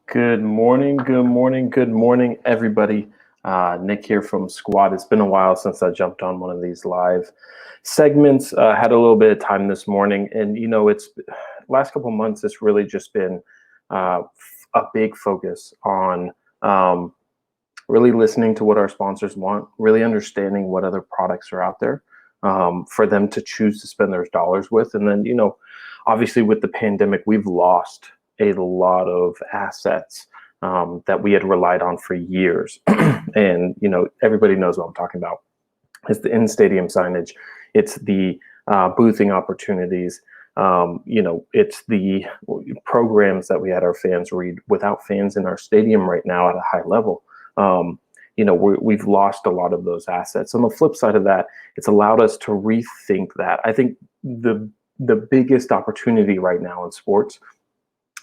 Good morning, everybody. Nick here from Squad. It's been a while since I jumped on one of these live segments. Had a little bit of time this morning, and it's last couple months. It's really just been a big focus on really listening to what our sponsors want, really understanding what other products are out there for them to choose to spend their dollars with, and then obviously with the pandemic, we've lost a lot of assets that we had relied on for years. And, everybody knows what I'm talking about. It's the in-stadium signage. It's the boothing opportunities. It's the programs that we had our fans read. Without fans in our stadium right now at a high level, we've lost a lot of those assets. On the flip side of that, it's allowed us to rethink that. I think the biggest opportunity right now in sports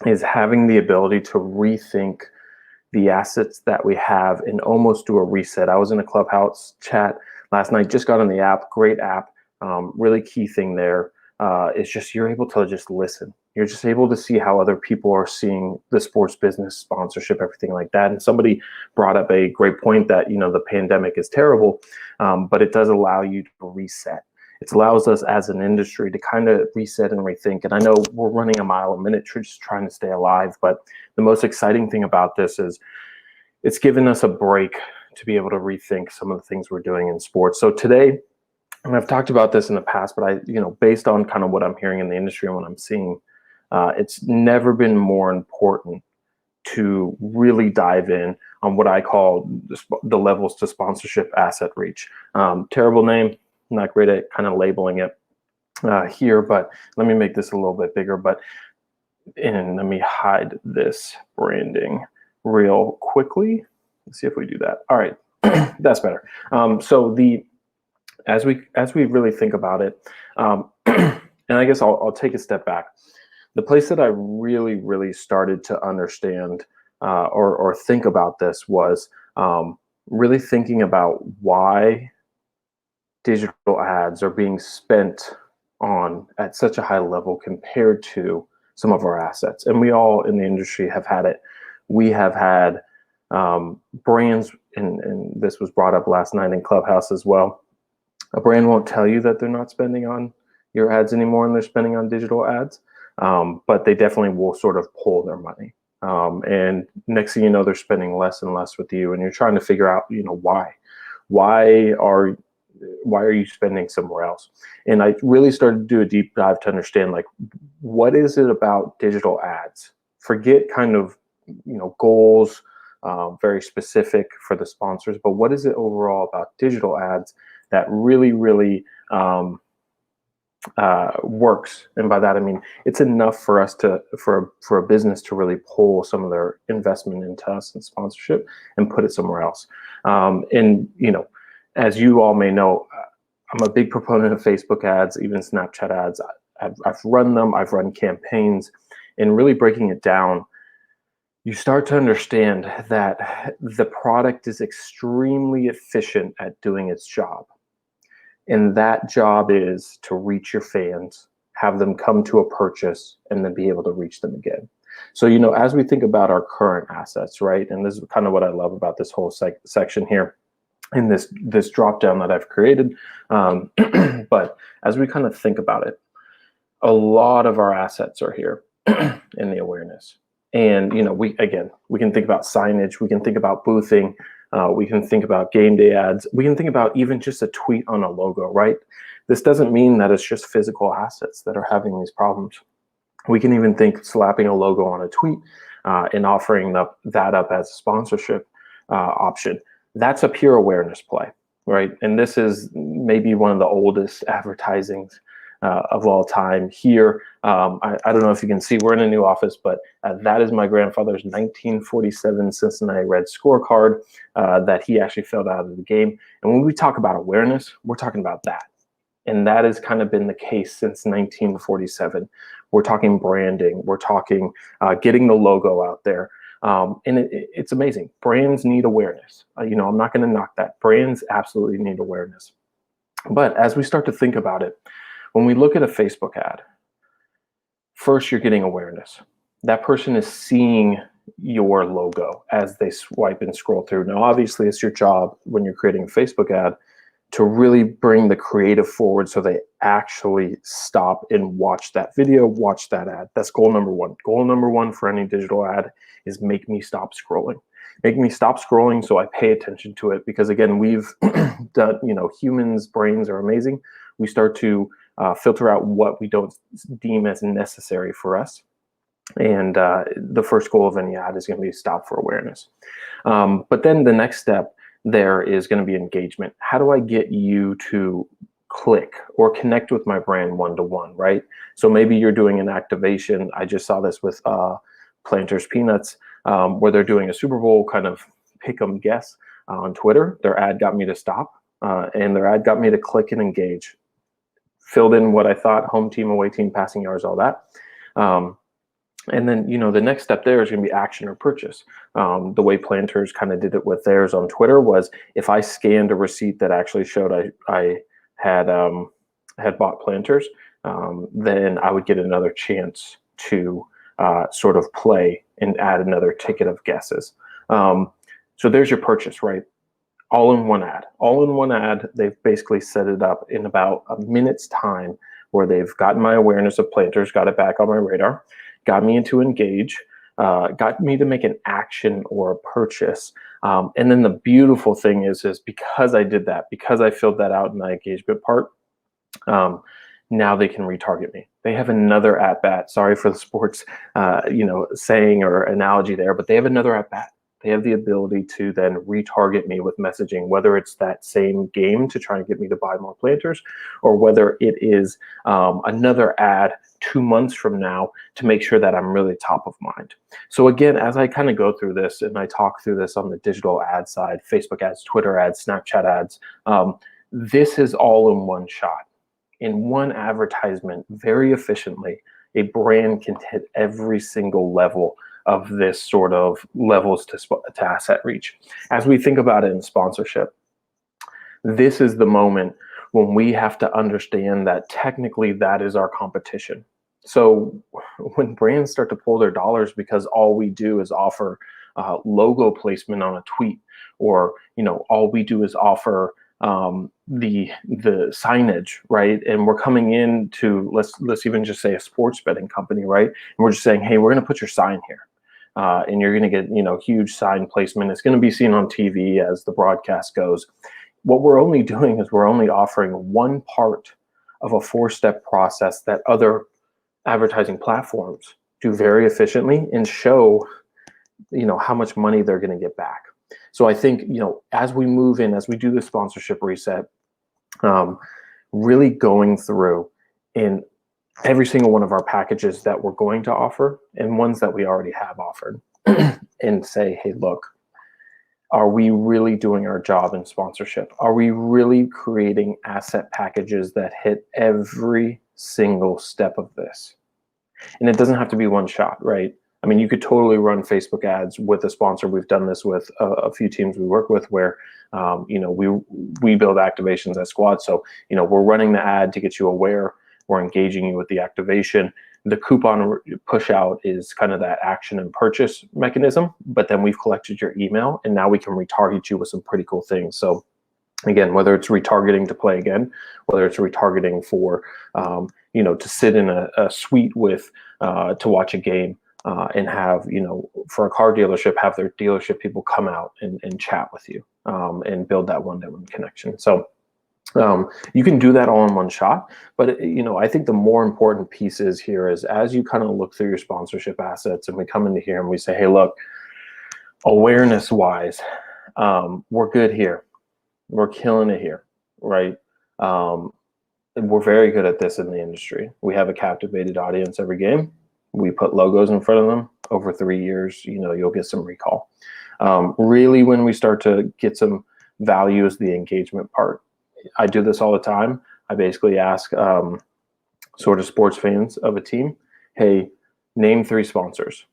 is having the ability to rethink the assets that we have and almost do a reset. I was in a Clubhouse chat last night, just got on the app, great app. Really key thing there is just you're able to just listen. You're just able to see how other people are seeing the sports business, sponsorship, everything like that. And somebody brought up a great point that, the pandemic is terrible, but it does allow you to reset. It allows us as an industry to kind of reset and rethink. And I know we're running a mile a minute, just trying to stay alive. But the most exciting thing about this is it's given us a break to be able to rethink some of the things we're doing in sports. So today, and I've talked about this in the past, but based on kind of what I'm hearing in the industry and what I'm seeing, it's never been more important to really dive in on what I call the levels to sponsorship asset reach. Terrible name. Not great at kind of labeling it here, but let me make this a little bit bigger. And let me hide this branding real quickly. Let's see if we do that. All right, that's better. As we really think about it, and I guess I'll take a step back. The place that I really started to understand or think about this was really thinking about why digital ads are being spent on at such a high level compared to some of our assets. And we all in the industry have had it. We have had brands, and this was brought up last night in Clubhouse as well. A brand won't tell you that they're not spending on your ads anymore and they're spending on digital ads, but they definitely will sort of pull their money. And next thing you know, they're spending less and less with you, and you're trying to figure out, why. Why are you spending somewhere else? And I really started to do a deep dive to understand, like, what is it about digital ads? Forget kind of, goals, very specific for the sponsors, but what is it overall about digital ads that really works? And by that, I mean, it's enough for us for a business to really pull some of their investment into us and sponsorship and put it somewhere else. As you all may know, I'm a big proponent of Facebook ads, even Snapchat ads. I've run them, I've run campaigns, and really breaking it down, you start to understand that the product is extremely efficient at doing its job. And that job is to reach your fans, have them come to a purchase, and then be able to reach them again. So, as we think about our current assets, right, and this is kind of what I love about this whole section here, in this drop down that I've created. But as we kind of think about it, a lot of our assets are here in the awareness. And, we can think about signage, we can think about boothing, we can think about game day ads, we can think about even just a tweet on a logo, right? This doesn't mean that it's just physical assets that are having these problems. We can even think slapping a logo on a tweet and offering that up as a sponsorship option. That's a pure awareness play, right? And this is maybe one of the oldest advertisings of all time here. I don't know if you can see, we're in a new office, but that is my grandfather's 1947 Cincinnati Reds scorecard that he actually filled out of the game. And when we talk about awareness, we're talking about that. And that has kind of been the case since 1947. We're talking branding, we're talking getting the logo out there. And it's amazing. Brands need awareness. I'm not going to knock that. Brands absolutely need awareness. But as we start to think about it, when we look at a Facebook ad, first you're getting awareness. That person is seeing your logo as they swipe and scroll through. Now, obviously, it's your job when you're creating a Facebook ad to really bring the creative forward so they actually stop and watch that video, watch that ad. That's goal number one. Goal number one for any digital ad is make me stop scrolling. Make me stop scrolling so I pay attention to it, because again, we've done, humans' brains are amazing. We start to filter out what we don't deem as necessary for us. And the first goal of any ad is going to be stop for awareness. But then the next step there is going to be engagement. How do I get you to click or connect with my brand one-to-one, right? So maybe you're doing an activation. I just saw this with Planters Peanuts, where they're doing a Super Bowl kind of pick 'em guess on Twitter. Their ad got me to stop, and their ad got me to click and engage. Filled in what I thought: home team, away team, passing yards, all that. And then, the next step there is going to be action or purchase. The way Planters kind of did it with theirs on Twitter was, if I scanned a receipt that actually showed I had bought Planters, then I would get another chance to sort of play and add another ticket of guesses. So there's your purchase, right? All in one ad. All in one ad. They've basically set it up in about a minute's time, where they've gotten my awareness of Planters, got it back on my radar, got me into engage, got me to make an action or a purchase. And then the beautiful thing is because I did that, because I filled that out in the engagement part, now they can retarget me. They have another at bat. Sorry for the sports, saying or analogy there, but they have another at bat. They have the ability to then retarget me with messaging, whether it's that same game to try and get me to buy more Planters, or whether it is another ad 2 months from now to make sure that I'm really top of mind. So again, as I kind of go through this and I talk through this on the digital ad side, Facebook ads, Twitter ads, Snapchat ads, this is all in one shot. In one advertisement, very efficiently, a brand can hit every single level of this sort of levels to asset reach. As we think about it in sponsorship, this is the moment when we have to understand that technically that is our competition. So when brands start to pull their dollars because all we do is offer logo placement on a tweet, or all we do is offer the signage, right? And we're coming into, let's even just say a sports betting company, right? And we're just saying, hey, we're going to put your sign here. And you're going to get, huge sign placement. It's going to be seen on TV as the broadcast goes. What we're only doing is we're only offering one part of a 4-step process that other advertising platforms do very efficiently and show, how much money they're going to get back. So I think, as we move in, as we do the sponsorship reset, really going through in every single one of our packages that we're going to offer and ones that we already have offered and say, hey, look, are we really doing our job in sponsorship? Are we really creating asset packages that hit every single step of this? And it doesn't have to be one shot, right? I mean, you could totally run Facebook ads with a sponsor. We've done this with a few teams we work with where, we build activations at Squad. So, we're running the ad to get you aware. We're engaging you with the activation. The coupon push out is kind of that action and purchase mechanism, but then we've collected your email and now we can retarget you with some pretty cool things. So again, whether it's retargeting to play again, whether it's retargeting for, to sit in a suite with, to watch a game, and have, for a car dealership, have their dealership people come out and chat with you, and build that one-to-one connection. So you can do that all in one shot, but I think the more important piece is here is as you kind of look through your sponsorship assets and we come into here and we say, hey, look, awareness wise, we're good here. We're killing it here, right? We're very good at this in the industry. We have a captivated audience every game. We put logos in front of them. Over 3 years, you'll get some recall. Really, when we start to get some value is the engagement part. I do this all the time. I basically ask sort of sports fans of a team, hey, name 3 sponsors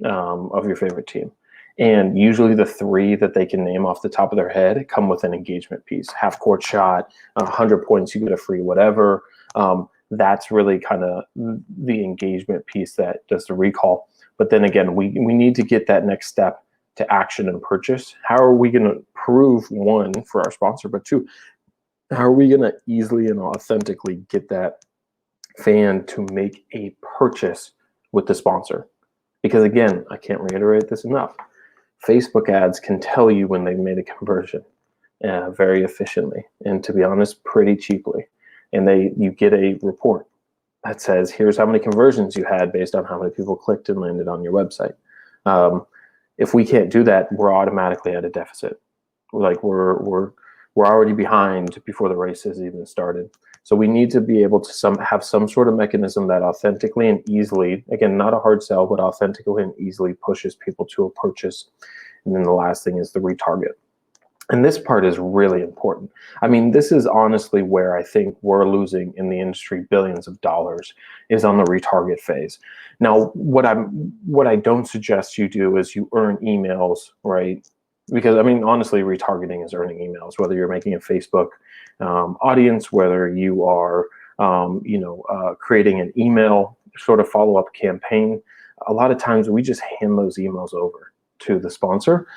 of your favorite team. And usually the 3 that they can name off the top of their head come with an engagement piece. Half court shot, 100 points, you get a free whatever. That's really kind of the engagement piece that does the recall. But then again, we need to get that next step to action and purchase. How are we going to prove, one, for our sponsor, but two, how are we going to easily and authentically get that fan to make a purchase with the sponsor? Because again, I can't reiterate this enough. Facebook ads can tell you when they've made a conversion very efficiently, and to be honest, pretty cheaply. And you get a report that says, here's how many conversions you had based on how many people clicked and landed on your website. If we can't do that, we're automatically at a deficit. We're already behind before the race has even started. So we need to be able to have some sort of mechanism that authentically and easily, again, not a hard sell, but authentically and easily pushes people to a purchase. And then the last thing is the retarget. And this part is really important. I mean, this is honestly where I think we're losing in the industry billions of dollars, is on the retarget phase. Now, what I don't suggest you do is you earn emails, right? Because I mean, honestly, retargeting is earning emails, whether you're making a Facebook audience, whether you are, creating an email sort of follow-up campaign. A lot of times we just hand those emails over to the sponsor.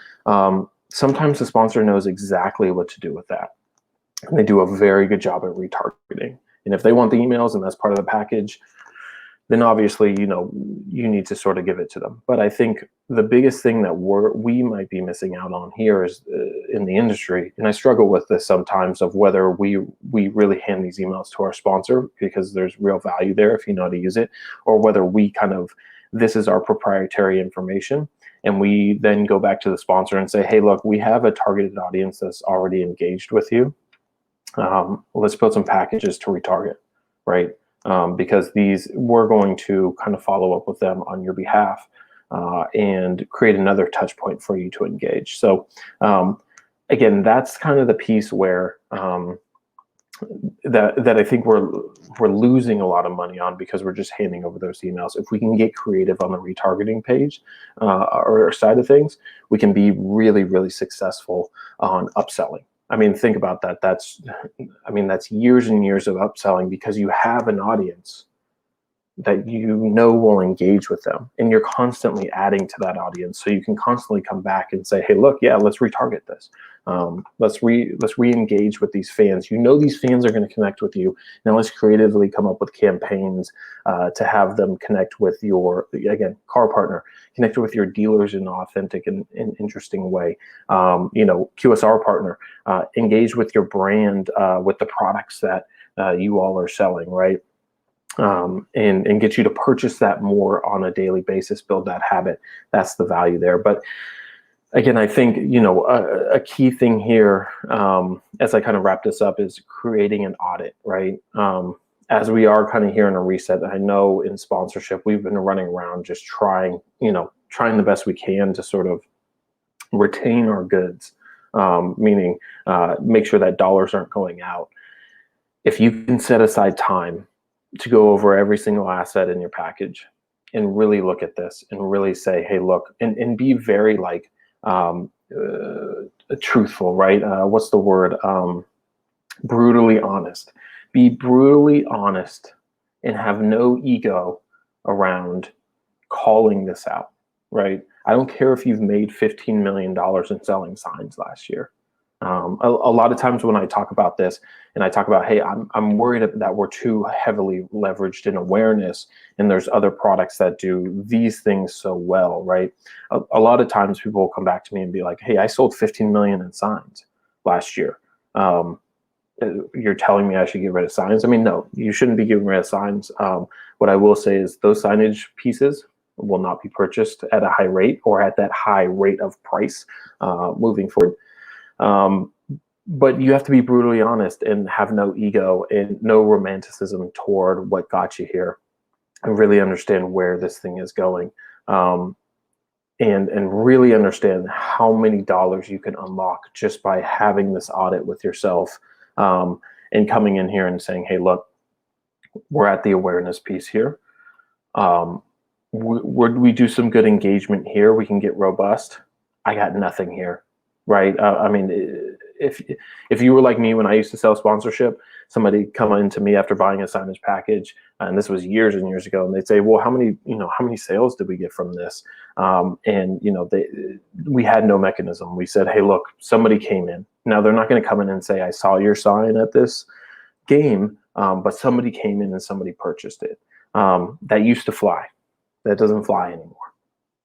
Sometimes the sponsor knows exactly what to do with that, and they do a very good job at retargeting. And if they want the emails and that's part of the package, then obviously, you need to sort of give it to them. But I think the biggest thing that we might be missing out on here is in the industry, and I struggle with this sometimes, of whether we really hand these emails to our sponsor because there's real value there if you know how to use it, or whether we this is our proprietary information, and we then go back to the sponsor and say, hey, look, we have a targeted audience that's already engaged with you. Let's build some packages to retarget, right? Because we're going to kind of follow up with them on your behalf and create another touch point for you to engage. So again, that's kind of the piece where that I think we're losing a lot of money on, because we're just handing over those emails. If we can get creative on the retargeting page or side of things, we can be really, really successful on upselling. I mean, think about that. That's years and years of upselling, because you have an audience that will engage with them, and you're constantly adding to that audience, so you can constantly come back and say, hey, look, yeah, let's retarget this. Let's re-engage with these fans. These fans are going to connect with you. Now let's creatively come up with campaigns to have them connect with your, again, car partner, connect with your dealers in an authentic and interesting way. QSR partner, engage with your brand, with the products that you all are selling, right? And get you to purchase that more on a daily basis, build that habit. That's the value there. But again, I think, a key thing here, as I kind of wrap this up, is creating an audit, right? As we are kind of here in a reset, I know in sponsorship, we've been running around just trying the best we can to sort of retain our goods, meaning make sure that dollars aren't going out. If you can set aside time to go over every single asset in your package and really look at this and really say, hey, look, and be very truthful, right? What's the word? Brutally honest. Be brutally honest and have no ego around calling this out, right? I don't care if you've made $15 million in selling signs last year. A lot of times when I talk about this and I talk about, hey, I'm worried that we're too heavily leveraged in awareness, and there's other products that do these things so well, right? A lot of times people will come back to me and be like, hey, I sold 15 million in signs last year. You're telling me I should get rid of signs? I mean, no, you shouldn't be getting rid of signs. What I will say is those signage pieces will not be purchased at a high rate or at that high rate of price moving forward. But you have to be brutally honest and have no ego and no romanticism toward what got you here, and really understand where this thing is going, and really understand how many dollars you can unlock just by having this audit with yourself, and coming in here and saying, hey, look, we're at the awareness piece here. We do some good engagement here. We can get robust. I got nothing here. Right. I mean, if you were like me when I used to sell sponsorship, somebody come into me after buying a signage package, and this was years and years ago, and they'd say, well, how many sales did we get from this? And we had no mechanism. We said, hey, look, somebody came in. Now they're not going to come in and say, I saw your sign at this game, but somebody came in and somebody purchased it. That used to fly. That doesn't fly anymore.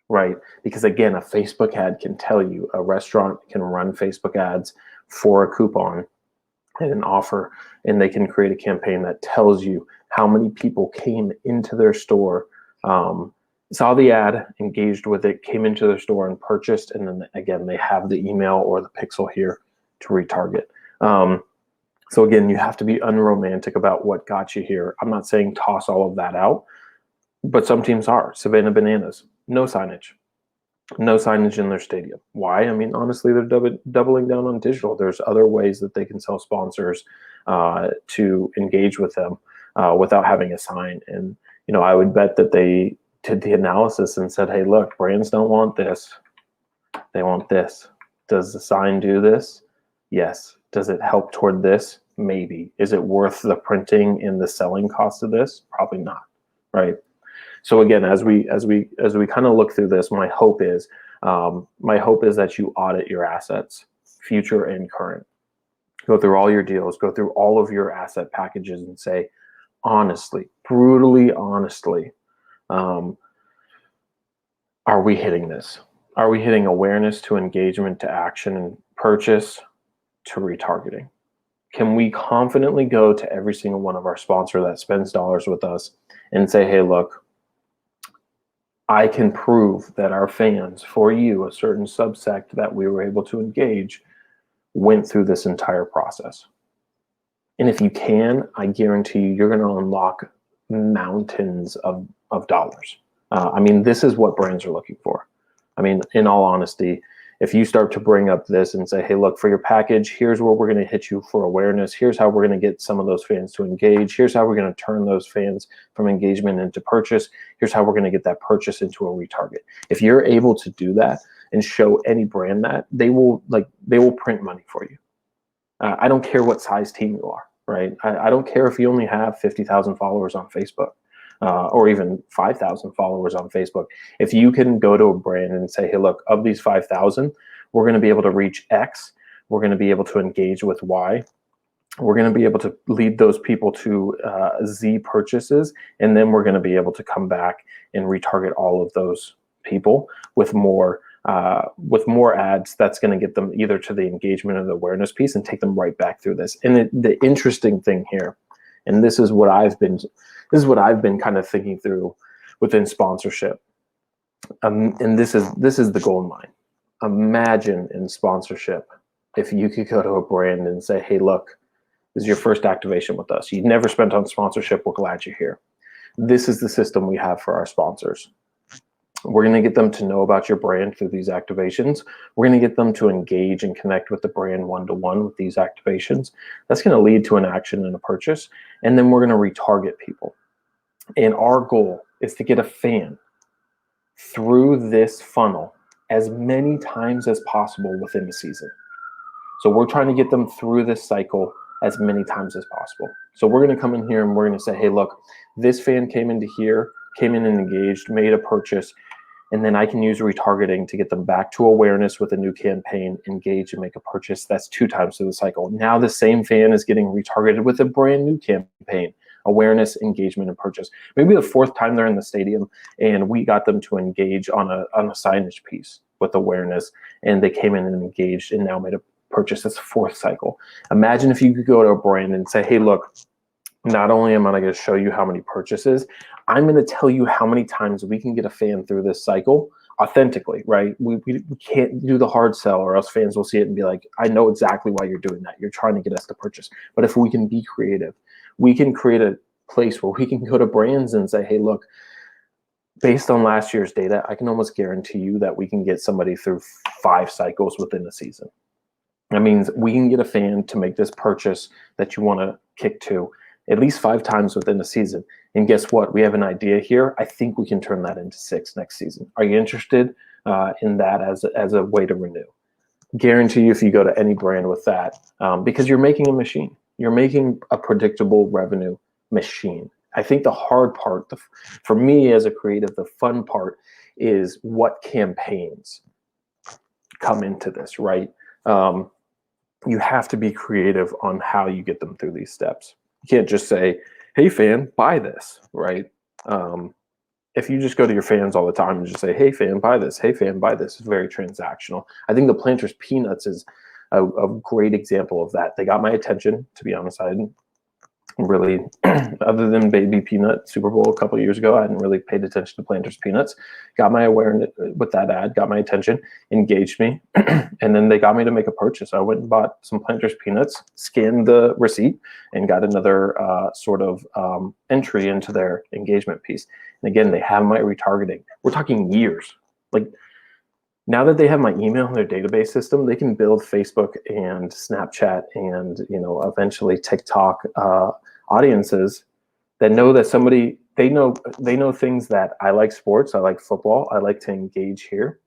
Right? Because again, a Facebook ad can tell you, a restaurant can run Facebook ads for a coupon and an offer, and they can create a campaign that tells you how many people came into their store, saw the ad, engaged with it, came into their store and purchased, and then again, they have the email or the pixel here to retarget. So again, you have to be unromantic about what got you here. I'm not saying toss all of that out, but some teams are. Savannah Bananas, no signage in their stadium. Why? I mean, honestly, they're doubling down on digital. There's other ways that they can sell sponsors to engage with them without having a sign. And, I would bet that they did the analysis and said, hey, look, brands don't want this. They want this. Does the sign do this? Yes. Does it help toward this? Maybe. Is it worth the printing and the selling cost of this? Probably not. Right. So again, as we kind of look through this, my hope is that you audit your assets, future and current. Go through all your deals, go through all of your asset packages and say, honestly, brutally honestly, are we hitting this? Are we hitting awareness to engagement to action and purchase to retargeting? Can we confidently go to every single one of our sponsor that spends dollars with us and say, hey, look, I can prove that our fans, for you, a certain subsect that we were able to engage, went through this entire process. And if you can, I guarantee you're going to unlock mountains of dollars. This is what brands are looking for. In all honesty, if you start to bring up this and say, hey, look, for your package, here's where we're going to hit you for awareness. Here's how we're going to get some of those fans to engage. Here's how we're going to turn those fans from engagement into purchase. Here's how we're going to get that purchase into a retarget. If you're able to do that and show any brand that, they will print money for you. I don't care what size team you are, right? I don't care if you only have 50,000 followers on Facebook. Or even 5,000 followers on Facebook. If you can go to a brand and say, hey, look, of these 5,000, we're going to be able to reach X. We're going to be able to engage with Y. We're going to be able to lead those people to Z purchases. And then we're going to be able to come back and retarget all of those people with more ads. That's going to get them either to the engagement or the awareness piece and take them right back through this. And the interesting thing here, and this is what I've been kind of thinking through within sponsorship. And this is the gold mine. Imagine in sponsorship, if you could go to a brand and say, hey, look, this is your first activation with us. You never spent on sponsorship. We're glad you're here. This is the system we have for our sponsors. We're going to get them to know about your brand through these activations. We're going to get them to engage and connect with the brand one-to-one with these activations. That's going to lead to an action and a purchase. And then we're going to retarget people. And our goal is to get a fan through this funnel as many times as possible within the season. So we're trying to get them through this cycle as many times as possible. So we're going to come in here and we're going to say, hey, look, this fan came into here, came in and engaged, made a purchase, and then I can use retargeting to get them back to awareness with a new campaign, engage and make a purchase. That's 2 times through the cycle. Now the same fan is getting retargeted with a brand new campaign, awareness, engagement, and purchase. Maybe the 4th time they're in the stadium and we got them to engage on a signage piece with awareness, and they came in and engaged and now made a purchase. That's the 4th cycle. Imagine if you could go to a brand and say, hey, look, not only am I going to show you how many purchases, I'm going to tell you how many times we can get a fan through this cycle authentically, right? We can't do the hard sell, or else fans will see it and be like, I know exactly why you're doing that. You're trying to get us to purchase. But if we can be creative, we can create a place where we can go to brands and say, hey, look, based on last year's data, I can almost guarantee you that we can get somebody through 5 cycles within a season. That means we can get a fan to make this purchase that you want to kick to at least 5 times within a season. And guess what? We have an idea here. I think we can turn that into 6 next season. Are you interested in that as a way to renew? Guarantee you, if you go to any brand with that, because you're making a machine, you're making a predictable revenue machine. I think the hard part, for me as a creative, the fun part is what campaigns come into this, right? You have to be creative on how you get them through these steps. You can't just say, hey, fan, buy this, right? If you just go to your fans all the time and just say, hey, fan, buy this, hey, fan, buy this, it's very transactional. I think the Planters Peanuts is a great example of that. They got my attention, to be honest. I didn't really, other than Baby Peanut Super Bowl a couple of years ago, I hadn't really paid attention to Planters Peanuts. Got my awareness with that ad, got my attention, engaged me, and then they got me to make a purchase. I went and bought some Planters Peanuts, scanned the receipt, and got another sort of entry into their engagement piece. And again, they have my retargeting. We're talking years. Like, now that they have my email in their database system, they can build Facebook and Snapchat and, eventually TikTok audiences that know that somebody, they know things that I like sports, I like football, I like to engage here,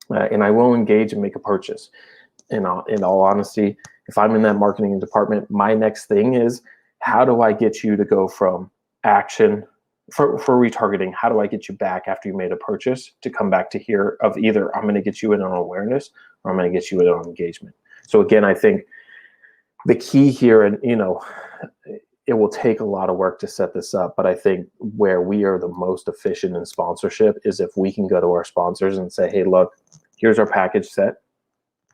and I will engage and make a purchase. In all honesty, if I'm in that marketing department, my next thing is, how do I get you to go from action for retargeting? How do I get you back after you made a purchase to come back to here of either I'm going to get you in on awareness or I'm going to get you in on engagement? So again, I think the key here, and it will take a lot of work to set this up, but I think where we are the most efficient in sponsorship is if we can go to our sponsors and say, hey, look, here's our package set.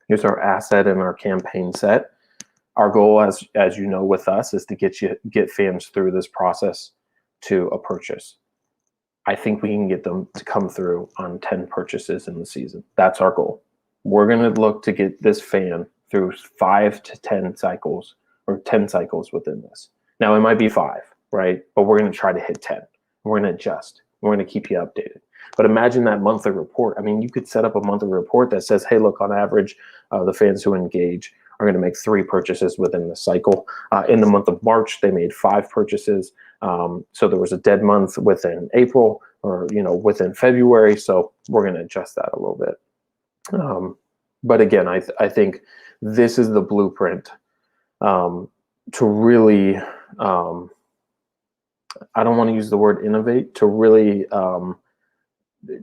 Here's our asset and our campaign set. Our goal, as you know, with us, is to get fans through this process to a purchase. I think we can get them to come through on 10 purchases in the season. That's our goal. We're going to look to get this fan through 5 to 10 cycles, or 10 cycles within this. Now, it might be 5, right? But we're going to try to hit 10. We're going to adjust. We're going to keep you updated. But imagine that monthly report. I mean, you could set up a monthly report that says, hey, look, on average, the fans who engage are going to make 3 purchases within the cycle. In the month of March, they made 5 purchases. So there was a dead month within April, or within February. So we're going to adjust that a little bit. But again, I think this is the blueprint to really, I don't want to use the word innovate, to really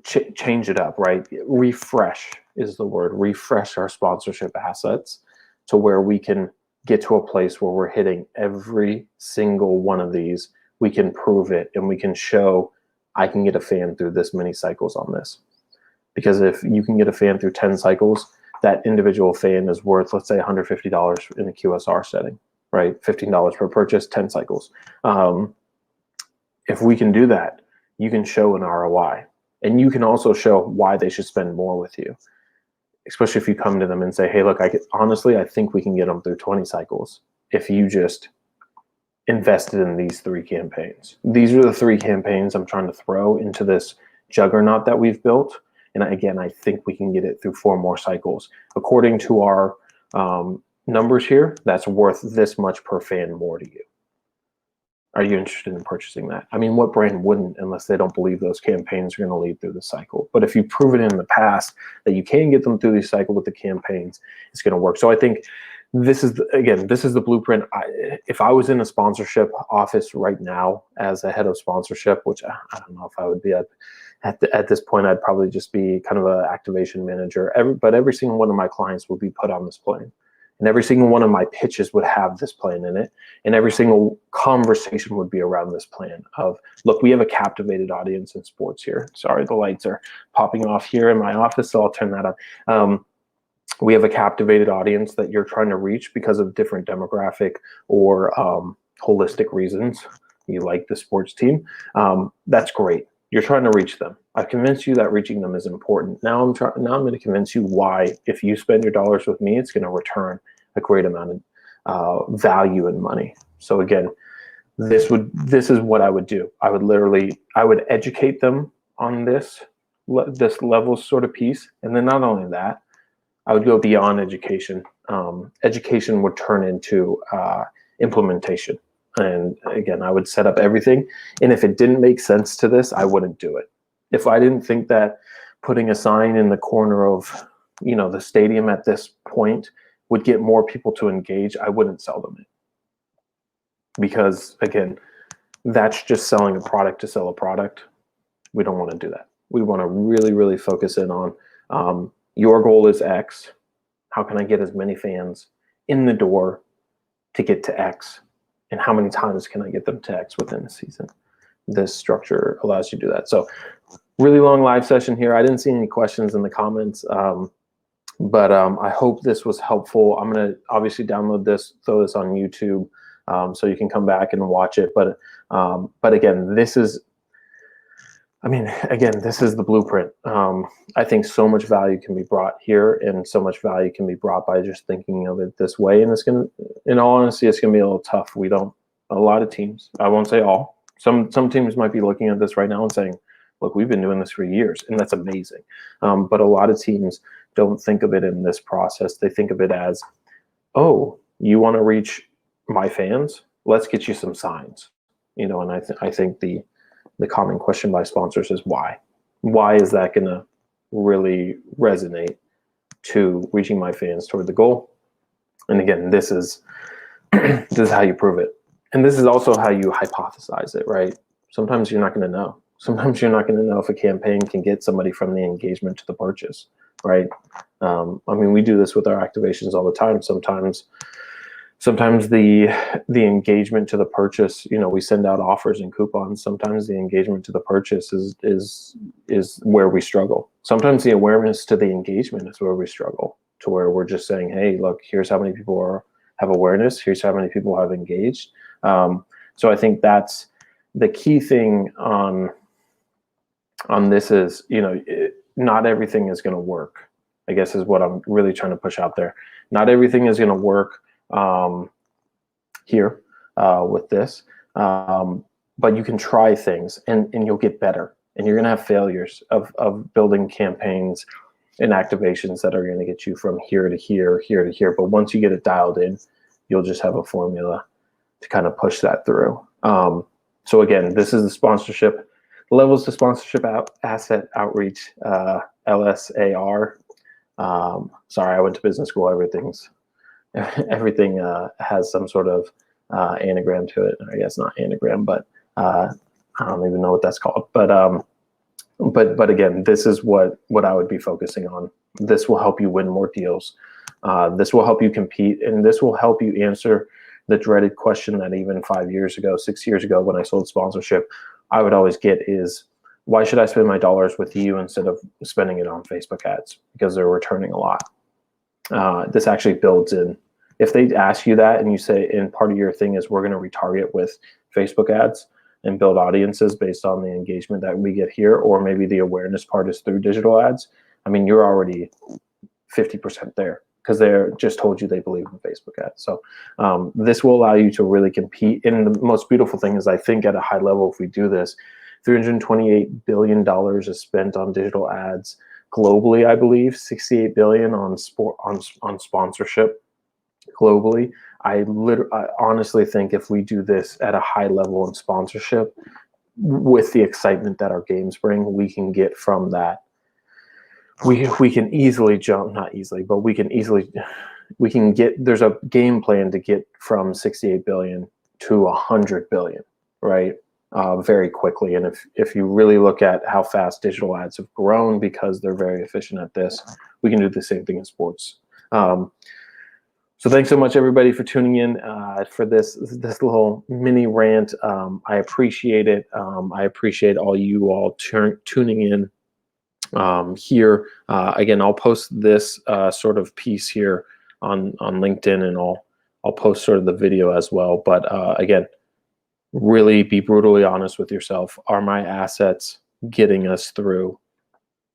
change it up, right? Refresh is the word. Refresh our sponsorship assets to where we can get to a place where we're hitting every single one of these. We can prove it, and we can show I can get a fan through this many cycles on this. Because if you can get a fan through 10 cycles, that individual fan is worth, let's say, $150 in a QSR setting, right? $15 per purchase, 10 cycles. If we can do that, you can show an ROI. And you can also show why they should spend more with you, especially if you come to them and say, hey, look, honestly, I think we can get them through 20 cycles if you just invested in these 3 campaigns. These are the 3 campaigns I'm trying to throw into this juggernaut that we've built. And again, I think we can get it through 4 more cycles. According to our numbers here, that's worth this much per fan more to you. Are you interested in purchasing that? I mean, what brand wouldn't, unless they don't believe those campaigns are going to lead through the cycle? But if you've proven in the past that you can get them through the cycle with the campaigns, it's going to work. So I think this is the blueprint. If I was in a sponsorship office right now as a head of sponsorship, which I don't know if I would be at this point, I'd probably just be kind of an activation manager. But every single one of my clients would be put on this plan. And every single one of my pitches would have this plan in it. And every single conversation would be around this plan of, look, we have a captivated audience in sports here. Sorry, the lights are popping off here in my office, so I'll turn that on. We have a captivated audience that you're trying to reach because of different demographic or holistic reasons. You like the sports team. That's great. You're trying to reach them. I've convinced you that reaching them is important. Now I'm going to convince you why, if you spend your dollars with me, it's going to return a great amount of value and money. So again, this is what I would do. I would educate them on this level sort of piece. And then not only that, I would go beyond education. Education would turn into implementation. And again, I would set up everything. And if it didn't make sense to this, I wouldn't do it. If I didn't think that putting a sign in the corner of the stadium at this point would get more people to engage, I wouldn't sell them it. Because again, that's just selling a product to sell a product. We don't want to do that. We want to really, really focus in on your goal is X. How can I get as many fans in the door to get to X? And how many times can I get them to X within a season? This structure allows you to do that. So really long live session here. I didn't see any questions in the comments, but I hope this was helpful. I'm going to obviously download this, throw this on YouTube, so you can come back and watch it. But again, this is the blueprint. I think so much value can be brought here, and so much value can be brought by just thinking of it this way. And it's going to, in all honesty, it's going to be a little tough. A lot of teams, I won't say all, some teams might be looking at this right now and saying, look, we've been doing this for years, and that's amazing. But a lot of teams don't think of it in this process. They think of it as, oh, you want to reach my fans? Let's get you some signs. And I think the common question by sponsors is why? Why is that going to really resonate to reaching my fans toward the goal? And again, this is how you prove it. And this is also how you hypothesize it, right? Sometimes you're not going to know. Sometimes you're not going to know if a campaign can get somebody from the engagement to the purchase, right? We do this with our activations all the time. Sometimes the engagement to the purchase, we send out offers and coupons. Sometimes the engagement to the purchase is where we struggle. Sometimes the awareness to the engagement is where we struggle, to where we're just saying, hey, look, here's how many people have awareness. Here's how many people have engaged. So I think that's the key thing on this is, not everything is going to work, I guess is what I'm really trying to push out there. Not everything is going to work here with this, but you can try things and you'll get better, and you're going to have failures of building campaigns and activations that are going to get you from here to here, here to here. But once you get it dialed in, you'll just have a formula to kind of push that through. So again, this is the sponsorship levels to sponsorship asset outreach, LSAR. Sorry, I went to business school. Everything has some sort of anagram to it. I guess not anagram, but I don't even know what that's called. But again, this is what I would be focusing on. This will help you win more deals. This will help you compete, and this will help you answer the dreaded question that even 5 years ago, 6 years ago, when I sold sponsorship, I would always get is, why should I spend my dollars with you instead of spending it on Facebook ads? Because they're returning a lot. This actually builds in. If they ask you that and you say, and part of your thing is we're going to retarget with Facebook ads and build audiences based on the engagement that we get here, or maybe the awareness part is through digital ads, you're already 50% there, because they're just told you they believe in Facebook ads. So this will allow you to really compete. And the most beautiful thing is, I think at a high level, if we do this, $328 billion is spent on digital ads globally. I believe $68 billion on sponsorship globally. I honestly think if we do this at a high level in sponsorship, with the excitement that our games bring, we can get from that. We can easily jump, not easily, but we can get, there's a game plan to get from 68 billion to 100 billion, right? Very quickly. And if you really look at how fast digital ads have grown, because they're very efficient at this, we can do the same thing in sports. So thanks so much, everybody, for tuning in for this little mini rant. I appreciate it. I appreciate all you all tuning in here. Again, I'll post this sort of piece here on LinkedIn, and I'll post sort of the video as well. But again, really be brutally honest with yourself. Are my assets getting us through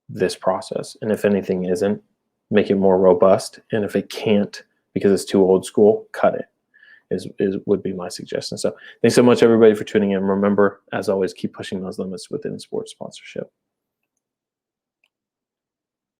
this process? And if anything isn't, make it more robust. And if it can't, because it's too old school, cut it, would be my suggestion. So thanks so much, everybody, for tuning in. Remember, as always, keep pushing those limits within sports sponsorship.